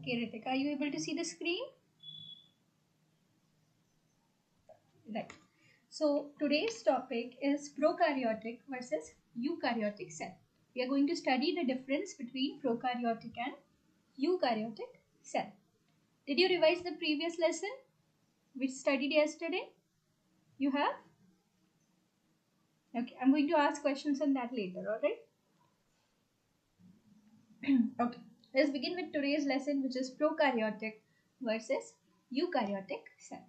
Okay, Ritika, are you able to see the screen? Right. So today's topic is prokaryotic versus eukaryotic cell. We are going to study the difference between prokaryotic and eukaryotic cell. Did you revise the previous lesson which studied yesterday? You have? Okay, I'm going to ask questions on that later, alright? Okay, let's begin with today's lesson, which is prokaryotic versus eukaryotic cell.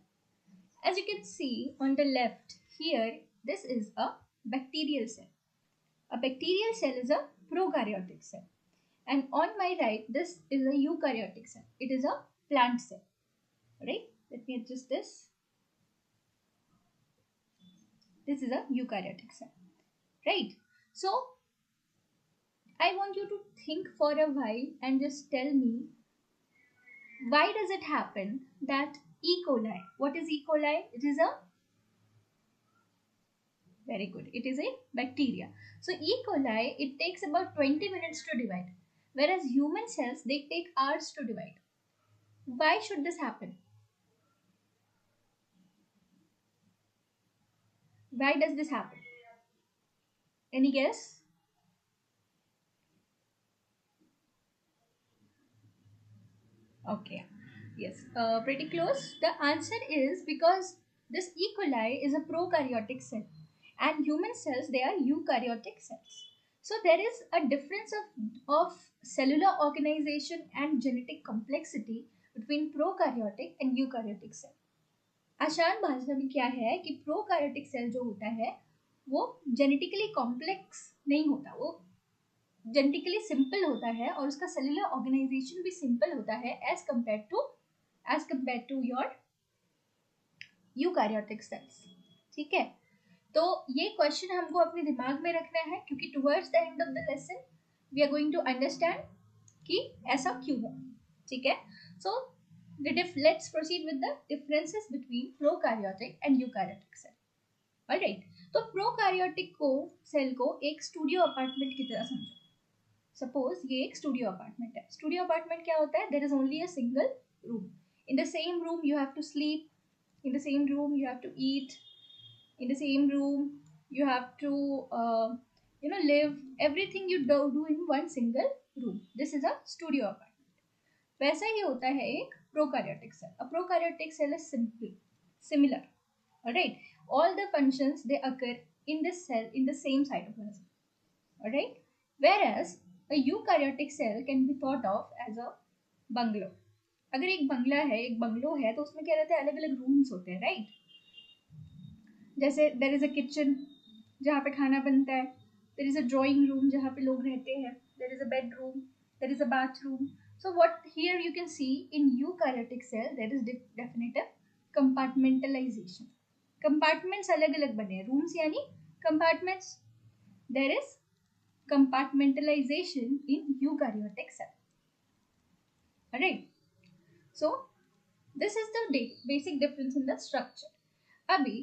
As you can see on the left here, this is a bacterial cell. A bacterial cell is a prokaryotic cell. And on my right, this is a eukaryotic cell. It is a plant cell. Right? Let me adjust this. This is a eukaryotic cell. Right? So, I want you to think for a while and just tell me, why does it happen that E. coli, what is E. coli? It is a very good. It is a bacteria. So E. coli, it takes about 20 minutes to divide. Whereas human cells, they take hours to divide. Why should this happen? Why does this happen? Any guess? Okay. Yes. Pretty close. The answer is because this E. coli is a prokaryotic cell and human cells, they are eukaryotic cells. So there is a difference of cellular organization and genetic complexity between prokaryotic and eukaryotic cell. आसान भाषा में क्या है कि prokaryotic cell जो होता है वो जेनेटिकली कॉम्प्लेक्स नहीं होता, वो जेनेटिकली सिंपल होता है और उसका सेलुलर ऑर्गेनाइजेशन भी सिंपल होता है as compare to your eukaryotic cells. ठीक है, तो ये क्वेश्चन हमको अपने दिमाग में रखना है क्योंकि towards the end of the lesson we are going to understand कि ऐसा क्यों है. ठीक है, so let's proceed with the differences between prokaryotic and eukaryotic cell. Alright, तो prokaryotic सेल को एक स्टूडियो अपार्टमेंट की तरह समझो. सपोज ये एक स्टूडियो अपार्टमेंट है. स्टूडियो अपार्टमेंट क्या होता है? There is only a single room. In the same room you have to sleep, in the same room you have to eat, in the same room you have to live. Everything you do in one single room. This is a studio apartment. वैसा ही होता है एक prokaryotic cell. A prokaryotic cell is similar. Alright, all the functions they occur in this cell in the same cytoplasm. Alright, whereas a eukaryotic cell can be thought of as a bungalow. अगर एक बंगला है, एक bungalow है, तो उसमें क्या रहता है? अलग अलग रूम्स होते हैं. राइट, जैसे देयर इज अ किचन जहाँ पे खाना बनता है, there is a drawing room जहाँ पे लोग रहते हैं, there is a bedroom, there is a bathroom. So what here you can see in eukaryotic cell there is definitive compartmentalization. Compartments अलग अलग बने हैं. Rooms यानी compartments. There is compartmentalization in eukaryotic cell. Alright. So this is the basic difference in the structure. Abhi,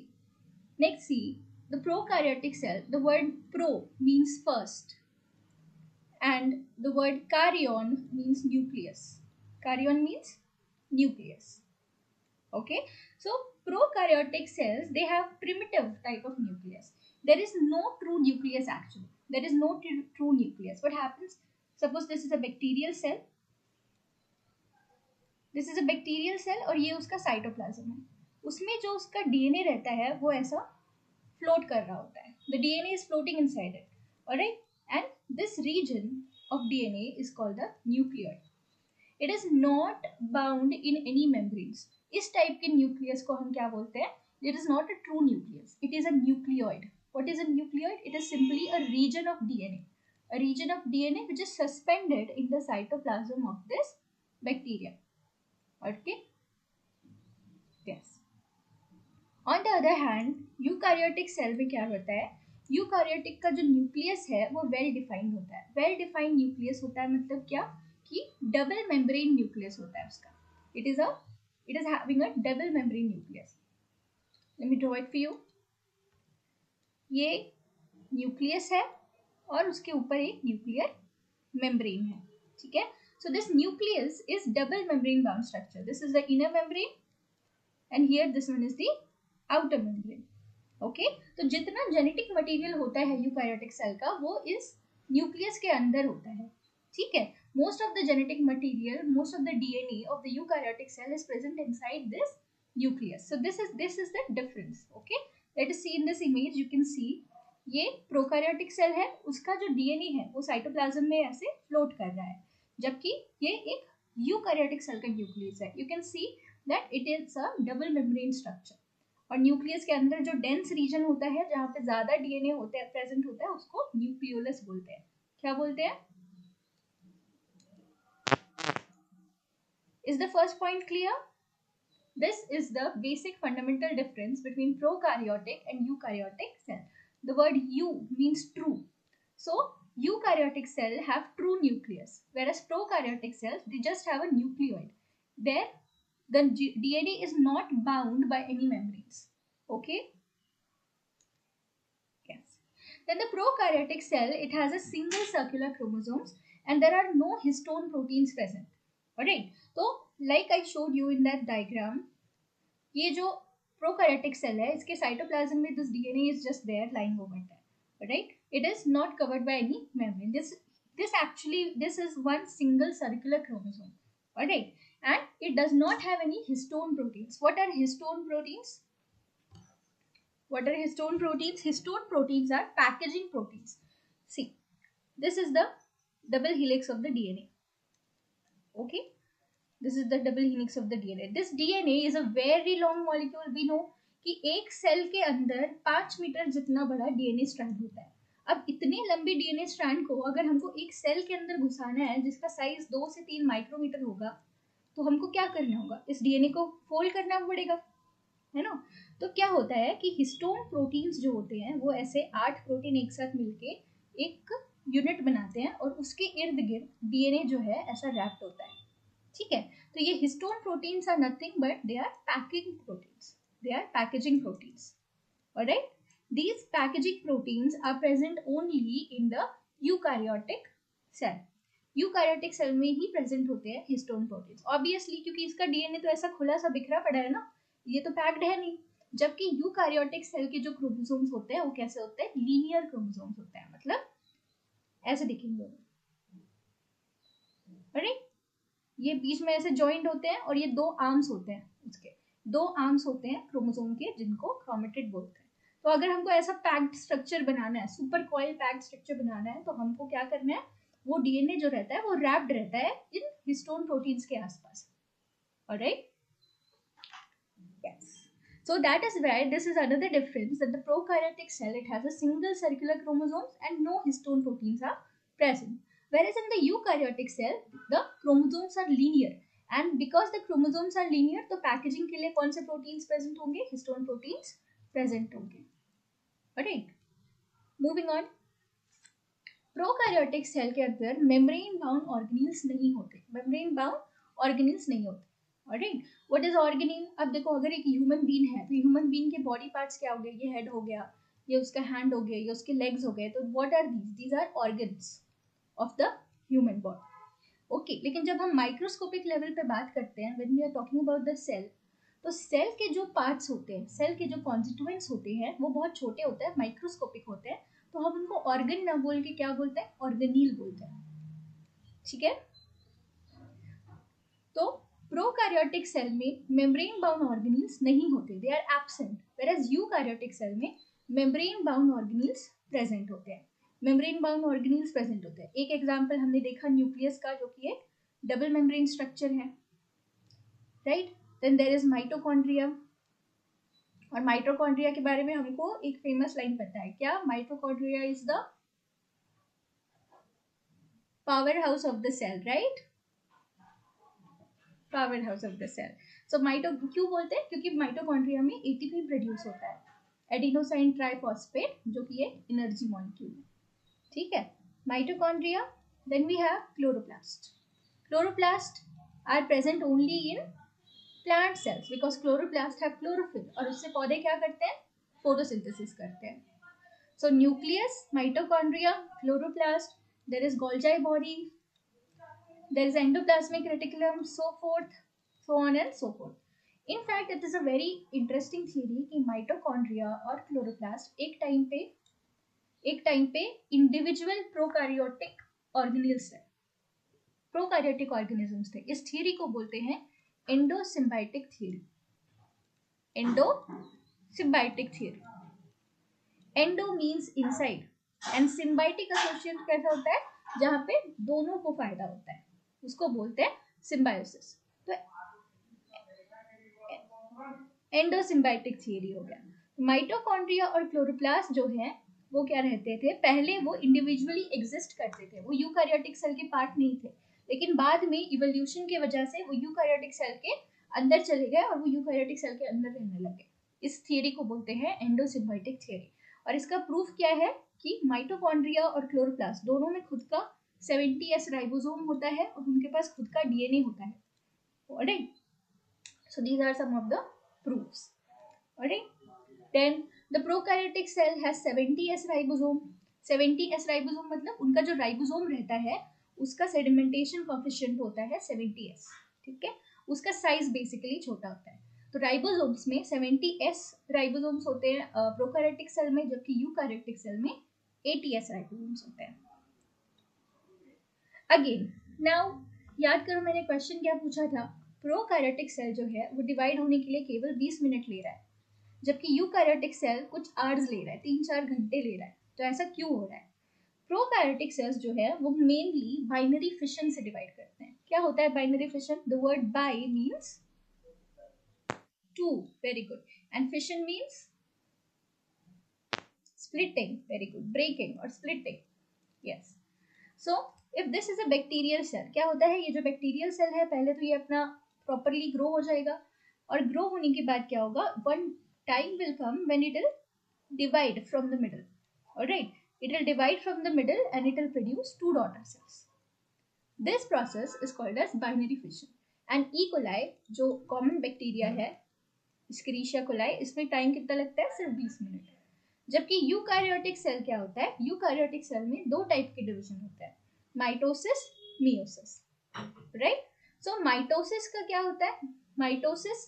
next see the prokaryotic cell. The word pro means first. And the word karyon means nucleus. Karyon means nucleus. Okay, so prokaryotic cells, they have primitive type of nucleus. There is no true nucleus actually. There is no true nucleus. What happens? Suppose this is a bacterial cell. This is a bacterial cell और ये उसका cytoplasm है. उसमें जो उसका DNA रहता है वो ऐसा फ्लोट कर रहा होता है. The DNA is floating inside it. Alright, and this region of DNA is called the nucleoid. It is not bound in any membranes. इस टाइप के न्यूक्लियस को हम क्या बोलते हैं? It is not a true nucleus. It is a nucleoid. What is a nucleoid? It is simply a region of DNA. A region of DNA which is suspended in the cytoplasm of this bacteria. Okay? Yes. On the other hand, eukaryotic cell में क्या होता है? Eukaryotic का जो nucleus है वो well defined होता है. वेल डिफाइंड न्यूक्लियस होता है मतलब क्या? कि डबल मेम्ब्रेन न्यूक्लियस होता है उसका. It is having a double membrane nucleus. Let me draw it for you. ये न्यूक्लियस है और उसके ऊपर एक न्यूक्लियर मेम्ब्रेन है. ठीक है, So this nucleus is double membrane bound structure. This is the inner membrane and here this one is the outer membrane. Okay, तो जितना जेनेटिक मटेरियल होता है यूकैरियोटिक सेल का वो इस न्यूक्लियस के अंदर होता है. ठीक है, most of the genetic material, most of the DNA of the eukaryotic cell is present inside this nucleus. So this is the difference. Okay, let us see in this image. You can see ये prokaryotic cell है, उसका जो DNA है वो cytoplasm में ऐसे float कर रहा है, जबकि ये एक यूकैरियोटिक सेल का न्यूक्लियस है. You can see that it is a double membrane structure. और न्यूक्लियस के अंदर जो डेंस रीजन होता है जहाँ पे ज्यादा डीएनए होता है प्रेजेंट होता है उसको न्यूक्लियोलस बोलते हैं. क्या बोलते हैं? Is the first point clear? This is the basic fundamental difference between prokaryotic and eukaryotic cell. The word "eu" means true. So eukaryotic cell have true nucleus, whereas prokaryotic cells they just have a nucleoid. There, the DNA is not bound by any membranes. Okay. Yes. Then the prokaryotic cell, it has a single circular chromosomes and there are no histone proteins present. Alright. So like I showed you in that diagram, ये जो prokaryotic cell है इसके cytoplasm में this DNA is just there lying over there. Alright. It is not covered by any membrane. This is one single circular chromosome. Alright. And it does not have any histone proteins. What are histone proteins? What are histone proteins? Histone proteins are packaging proteins. See, this is the double helix of the DNA. Okay, this is the double helix of the DNA. This DNA is a very long molecule. We know कि एक cell के अंदर 5 metre जितना बड़ा DNA strand होता है. अब इतने लंबे डीएनए स्ट्रैंड को अगर हमको एक सेल के अंदर घुसाना है जिसका साइज 2 से 3 माइक्रोमीटर होगा तो हमको क्या करना होगा? इस डीएनए को फोल्ड करना पड़ेगा, है ना. तो क्या होता है कि हिस्टोन प्रोटीन्स जो होते हैं वो ऐसे 8 प्रोटीन एक साथ मिलके एक यूनिट बनाते हैं और उसके इर्द गिर्द डीएनए जो है ऐसा रैप्ड होता है. ठीक है, तो ये histone proteins are nothing but they are packing proteins. They are packaging proteins. Alright, these packaging proteins are present only in the eukaryotic cell. Eukaryotic cell में ही प्रेजेंट होते हैं हिस्टोन प्रोटीन्स. ऑब्वियसली क्योंकि इसका डीएनए तो ऐसा खुला सा बिखरा पड़ा है ना, ये तो पैक्ड है नहीं. जबकि यूकैरियोटिक सेल के जो क्रोमोसोम्स होते हैं वो कैसे होते हैं? लीनियर क्रोमोसोम्स होते हैं, मतलब ऐसे दिखेंगे. राइट, ये बीच में ऐसे जॉइंट होते हैं और ये 2 आर्म्स होते हैं, उसके 2 आर्म्स होते हैं क्रोमोसोम के जिनको क्रोमेटिड बोलते हैं. तो अगर हमको ऐसा पैक्ड स्ट्रक्चर बनाना है, सुपर कॉइल पैक्ड स्ट्रक्चर बनाना है, तो हमको क्या करना है? वो डीएनए जो रहता है वो रैप्ड रहता है इन हिस्टोन प्रोटीन्स के आसपास. Alright, yes. So that is why this is another difference, that the prokaryotic cell, it has a single circular chromosomes and no histone proteins are present, whereas in the eukaryotic cell the chromosomes are linear, and because the chromosomes are linear तो packaging के लिए कौन से proteins present होंगे? Histone proteins present होंगे. Right, moving on. Prokaryotic cell के अंदर membrane bound organelles नहीं होते. मेम्ब्रेन बाउंड ऑर्गेनेल्स नहीं होते. Alright, what is organelle? अब देखो, अगर एक ह्यूमन बीन है तो ह्यूमन बीन के बॉडी पार्ट्स क्या हो गए? ये हेड हो गया, ये उसका हैंड हो गया, ये उसके लेग्स हो गए. तो what are these? These are organs of the human body. Okay, लेकिन जब हम माइक्रोस्कोपिक लेवल पे बात करते हैं, when we are talking about the cell, तो सेल के जो पार्ट्स होते हैं, सेल के जो कॉन्स्टिट्यूएंट्स होते हैं वो बहुत छोटे होते हैं, माइक्रोस्कोपिक होते हैं. तो हम उनको ऑर्गन ना बोल के क्या बोलते हैं? ऑर्गेनील बोलते हैं. ठीक है, तो प्रोकैरियोटिक सेल में मेम्ब्रेन बाउंड ऑर्गेनील्स नहीं होते, they are absent, whereas eukaryotic cell में मेम्ब्रेन बाउंड ऑर्गेनील्स प्रेजेंट होते हैं. मेम्ब्रेन बाउंड ऑर्गेनील्स प्रेजेंट होते हैं. एक एग्जांपल हमने देखा न्यूक्लियस का, जो कि एक डबल मेम्ब्रेन स्ट्रक्चर है. Right, then there is mitochondria. और माइटोकॉन्ड्रिया के बारे में हमको एक फेमस लाइन पता है क्या? Mitochondria is the powerhouse of the cell. Right, powerhouse of the cell. So mito क्यों बोलते हैं? क्योंकि माइटोकॉन्ड्रिया में एटीपी प्रोड्यूस होता है, एडिनोसाइन ट्राइफॉस्फेट, जो कि एक एनर्जी मॉलिक्यूल है. ठीक है, mitochondria. Then we have chloroplast. Chloroplast are present only in plant cells because chloroplast have chlorophyll, और उससे पौधे क्या करते हैं? फोटोसिंथेसिस करते हैं. So nucleus, mitochondria, chloroplast, there is Golgi body, there is endoplasmic reticulum, so forth, so on and so forth. In fact, it is a very interesting theory कि mitochondria और क्लोरोप्लास्ट एक टाइम पे individual prokaryotic organelles थे, prokaryotic organisms थे. इस theory को बोलते हैं endosymbiotic theory. Endosymbiotic theory. Endo means inside and symbiotic association कैसा होता है, जहां पे दोनों को फायदा होता है, उसको बोलते हैं सिम्बायोसिस. तो एंडोसिम्बायोटिक थियरी हो गया. माइटोकॉन्ड्रिया और क्लोरोप्लास्ट जो है वो क्या रहते थे, पहले वो इंडिविजुअली एग्जिस्ट करते थे, वो यूकैरियोटिक सेल के पार्ट नहीं थे, लेकिन बाद में इवोल्यूशन की वजह से वो यूकैरियोटिक सेल के अंदर चले गए और वो यूकैरियोटिक सेल के अंदर रहने लगे. इस थियरी को बोलते हैं एंडोसिम्बायोटिक थियरी. और इसका प्रूफ क्या है कि माइटोकॉन्ड्रिया और क्लोरोप्लास्ट दोनों में खुद का 70S राइबोसोम होता है और उनके पास खुद का डीएनए होता है. Alright, so these are some of the proofs. Alright, then the prokaryotic cell has 70S ribosome. 70S ribosome मतलब उनका जो राइबोसोम रहता है उसका सेडिमेंटेशन कोएफिशिएंट होता है 70S. ठीक है, उसका साइज बेसिकली छोटा होता है. तो राइबोसोम्स में 70S राइबोसोम्स होते हैं प्रोकैरियोटिक सेल में, जबकि यूकैरियोटिक सेल में 80S राइबोसोम्स होते हैं. अगेन नाउ याद करो मैंने क्वेश्चन क्या पूछा था. प्रोकैरियोटिक सेल जो है वो डिवाइड होने के लिए केवल 20 मिनट ले रहा है, जबकि यूकैरियोटिक सेल कुछ आवर्स ले रहा है, 3-4 घंटे ले रहा है. तो ऐसा क्यों हो रहा है? प्रोकैरियोटिक सेल्स जो है वो मेनली बाइनरी फिशन से डिवाइड करते हैं. क्या होता है binary fission? The word bi means two, very good, and fission means splitting, very good, breaking और splitting. Yes. So if this is a bacterial cell, क्या होता है, ये जो bacterial cell है पहले तो ये अपना properly grow हो जाएगा, और grow होने के बाद क्या होगा, one time will come when it will divide from the middle. Alright, it will divide from the middle and it will produce two daughter cells. This process is called as binary fission. And E. coli जो common bacteria है, Escherichia coli, इसमें time कितना लगता है, सिर्फ 20 minute. जबकि eukaryotic cell क्या होता है, यूकैरियोटिक सेल में दो टाइप के डिवीजन होता है, mitosis, meiosis. Right, so mitosis का क्या होता है, mitosis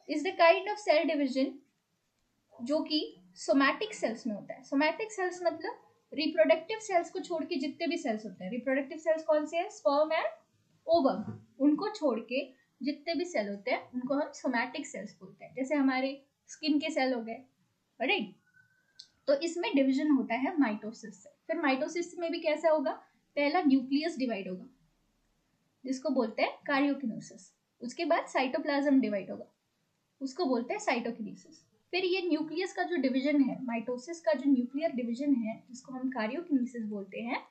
is the kind of cell division जो कि सोमैटिक सेल्स में होता है. सोमैटिक सेल्स मतलब रिप्रोडक्टिव सेल्स को छोड़ के जितने भी सेल्स होते हैं, रिप्रोडक्टिव सेल्स कौन से हैं, स्पर्म एंड ओवम, उनको छोड़ के जितने भी सेल होते हैं उनको हम सोमैटिक सेल्स बोलते हैं. जैसे हमारे स्किन के सेल हो गए, राइट. तो इसमें डिवीजन होता है माइटोसिस से. फिर माइटोसिस में भी कैसा होगा, पहला न्यूक्लियस डिवाइड होगा जिसको बोलते हैं कार्योकिनेसिस. उसके बाद साइटोप्लाज्म डिवाइड होगा, उसको बोलते हैं साइटोकिनेसिस. फिर ये न्यूक्लियस का जो डिवीजन है, माइटोसिस का जो न्यूक्लियर डिवीजन है जिसको हम कार्योकिनेसिस बोलते हैं,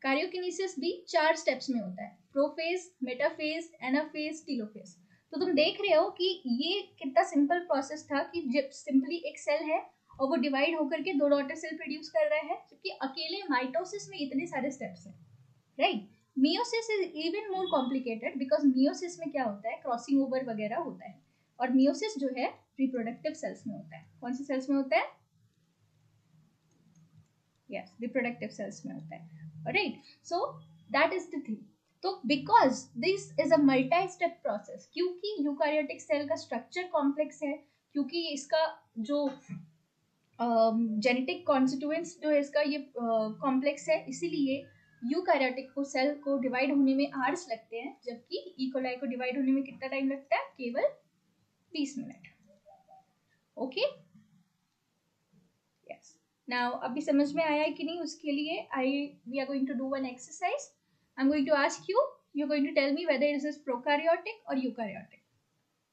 कार्योकिनेसिस भी 4 स्टेप्स में होता है, प्रोफेज, मेटाफेज, एनाफेज, टेलोफेज. तो तुम देख रहे हो कि ये कितना सिंपल प्रोसेस था कि जब सिंपली एक सेल है और वो डिवाइड होकर के दो डॉटर सेल प्रोड्यूस कर रहा है, जबकि अकेले माइटोसिस में इतने सारे स्टेप्स हैं. Right, meiosis is even more complicated because meiosis में क्या होता है, क्रॉसिंग ओवर वगैरह होता है, और मियोसिस जो है रिप्रोडक्टिव सेल्स में होता है. कौन से सेल्स में होता है, यस, रिप्रोडक्टिव सेल्स में होता है. Right, so that is the thing. तो because this is a multi step process, क्योंकि यूकैरियोटिक सेल का स्ट्रक्चर कॉम्प्लेक्स है, क्योंकि इसका जो जेनेटिक कॉन्स्टिट्यूएंट्स जो है इसका ये कॉम्प्लेक्स है, इसीलिए यूकैरियोटिक को सेल को डिवाइड होने में आवर्स लगते हैं, जबकि ई. कोलाई को डिवाइड होने में कितना टाइम लगता है, केवल 20 मिनट. Okay, yes. नाउ अभी समझ में आया है कि नहीं, उसके लिए we are going to do one exercise. I'm going to ask you, you're going to tell me whether it is prokaryotic or eukaryotic.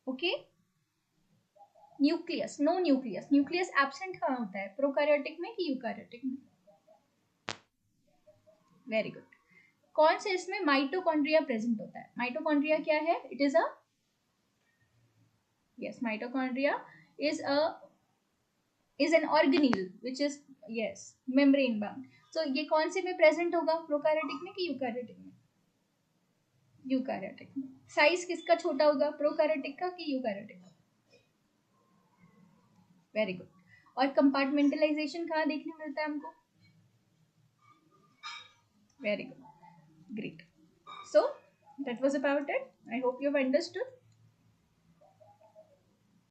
Okay? Nucleus, no nucleus. Nucleus absent कहाँ होता है, prokaryotic में कि eukaryotic में? Very good. कौन से इसमें mitochondria present होता है? Mitochondria क्या है? It is a, yes, mitochondria is an organelle which is, yes, membrane bound. So ये कौन से में present होगा, prokaryotic में कि eukaryotic में? यूकैरियोटिक में. साइज किसका छोटा होगा, प्रोकैरियोटिक का कि यूकैरियोटिक का? Very good. और कंपार्टमेंटलाइजेशन कहाँ देखने मिलता है हमको? Very good, great. that was about it. I hope you've understood.